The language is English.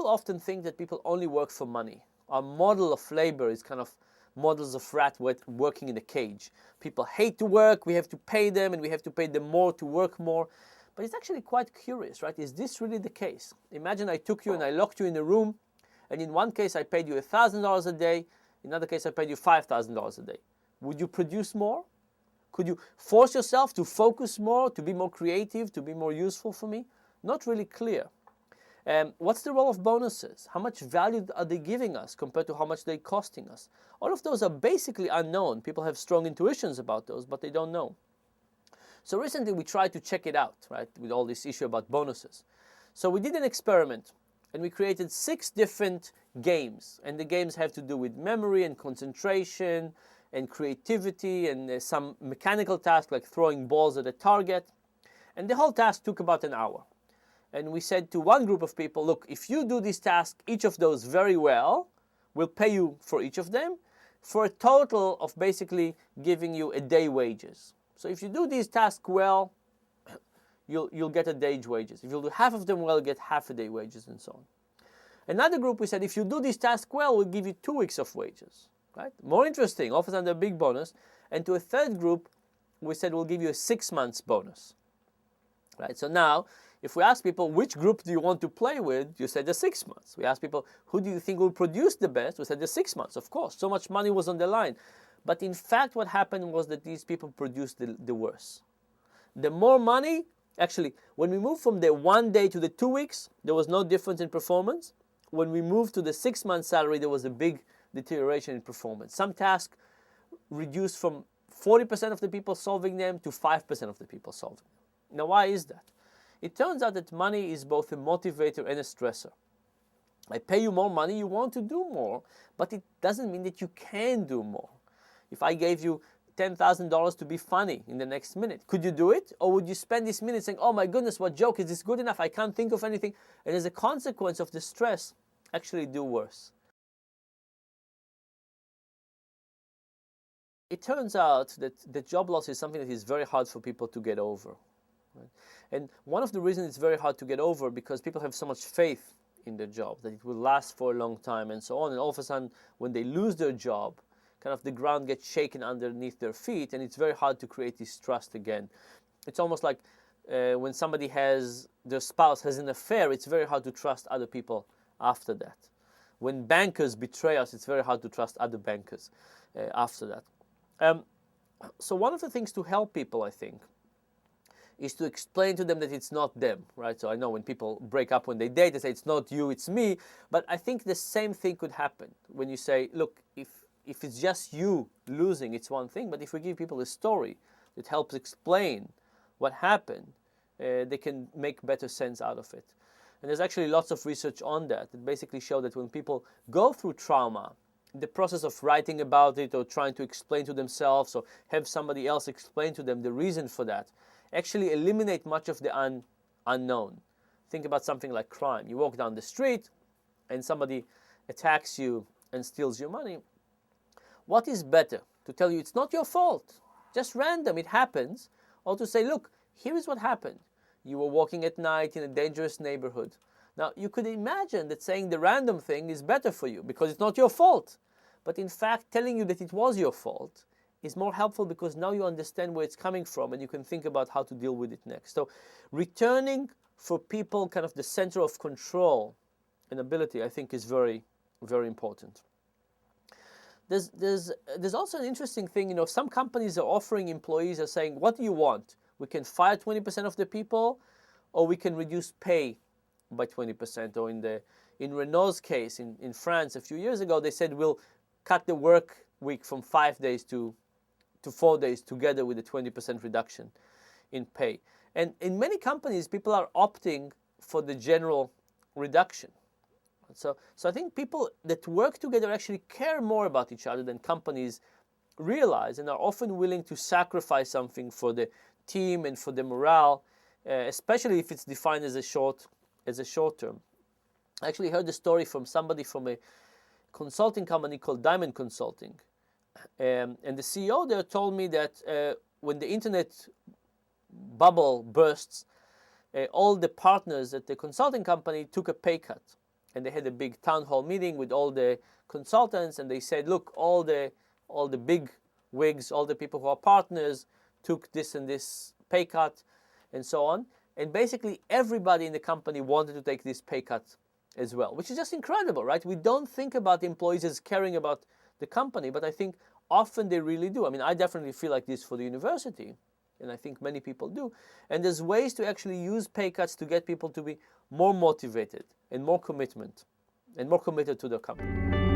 often think that people only work for money. Our model of labor is kind of models of rat working in a cage. People hate to work, we have to pay them, and we have to pay them more to work more. But it's actually quite curious, right? Is this really the case? Imagine I took you and I locked you in a room, and in one case I paid you $1,000 a day, in another case I paid you $5,000 a day. Would you produce more? Could you force yourself to focus more, to be more creative, to be more useful for me? Not really clear. What's the role of bonuses? How much value are they giving us compared to how much they're costing us? All of those are basically unknown. People have strong intuitions about those, but they don't know. So recently we tried to check it out, right, with all this issue about bonuses. So we did an experiment, and we created 6 different games. And the games have to do with memory and concentration and creativity and some mechanical task like throwing balls at a target. And the whole task took about an hour. And we said to one group of people, look, if you do this task, each of those very well, we'll pay you for each of them for a total of basically giving you a day wages. So if you do these tasks well, you'll get a day's wages. If you'll do half of them well, you'll get half a day wages and so on. Another group, we said, if you do this task well, we'll give you 2 weeks of wages. Right? More interesting, offers under a big bonus. And to a third group, we said we'll give you a 6 months bonus. Right? So now, if we ask people, which group do you want to play with? You said the 6 months. We ask people, who do you think will produce the best? We said the 6 months, of course. So much money was on the line. But in fact, what happened was that these people produced the worse. The more money, actually, when we moved from the 1 day to the 2 weeks, there was no difference in performance. When we moved to the 6 month salary, there was a big deterioration in performance. Some tasks reduced from 40% of the people solving them to 5% of the people solving them. Now, why is that? It turns out that money is both a motivator and a stressor. I pay you more money, you want to do more, but it doesn't mean that you can do more. If I gave you $10,000 to be funny in the next minute, could you do it? Or would you spend this minute saying, oh my goodness, what joke, is this good enough? I can't think of anything. And as a consequence of the stress, actually do worse. It turns out that the job loss is something that is very hard for people to get over. Right? And one of the reasons it's very hard to get over because people have so much faith in their job, that it will last for a long time and so on. And all of a sudden, when they lose their job, kind of the ground gets shaken underneath their feet, and it's very hard to create this trust again. It's almost like when somebody their spouse has an affair, it's very hard to trust other people after that. When bankers betray us, it's very hard to trust other bankers after that. So one of the things to help people, I think, is to explain to them that it's not them, right? So I know when people break up when they date, they say, it's not you, it's me. But I think the same thing could happen when you say, look, if it's just you losing, it's one thing. But if we give people a story that helps explain what happened, they can make better sense out of it. And there's actually lots of research on that basically show that when people go through trauma, the process of writing about it or trying to explain to themselves or have somebody else explain to them the reason for that, actually eliminate much of the unknown. Think about something like crime. You walk down the street and somebody attacks you and steals your money. What is better? To tell you it's not your fault, just random, it happens, or to say, look, here is what happened. You were walking at night in a dangerous neighborhood. Now, you could imagine that saying the random thing is better for you because it's not your fault. But in fact, telling you that it was your fault is more helpful because now you understand where it's coming from and you can think about how to deal with it next. So returning for people kind of the center of control and ability, I think, is very, very important. There's also an interesting thing, some companies are offering employees are saying, what do you want? We can fire 20% of the people, or we can reduce pay by 20%. Or in Renault's case in France a few years ago, they said we'll cut the work week from 5 days to 4 days together with a 20% reduction in pay. And in many companies, people are opting for the general reduction. So I think people that work together actually care more about each other than companies realize, and are often willing to sacrifice something for the team and for the morale, especially if it's defined as a short term. I actually heard a story from somebody from a consulting company called Diamond Consulting. And the CEO there told me that when the internet bubble bursts, all the partners at the consulting company took a pay cut. and they had a big town hall meeting with all the consultants, and they said, look, all the big wigs, all the people who are partners took this and this pay cut and so on. And basically everybody in the company wanted to take this pay cut as well, which is just incredible, right? We don't think about employees as caring about the company, but I think often they really do. I mean, I definitely feel like this for the university, and I think many people do. And there's ways to actually use pay cuts to get people to be more motivated and more committed to the company.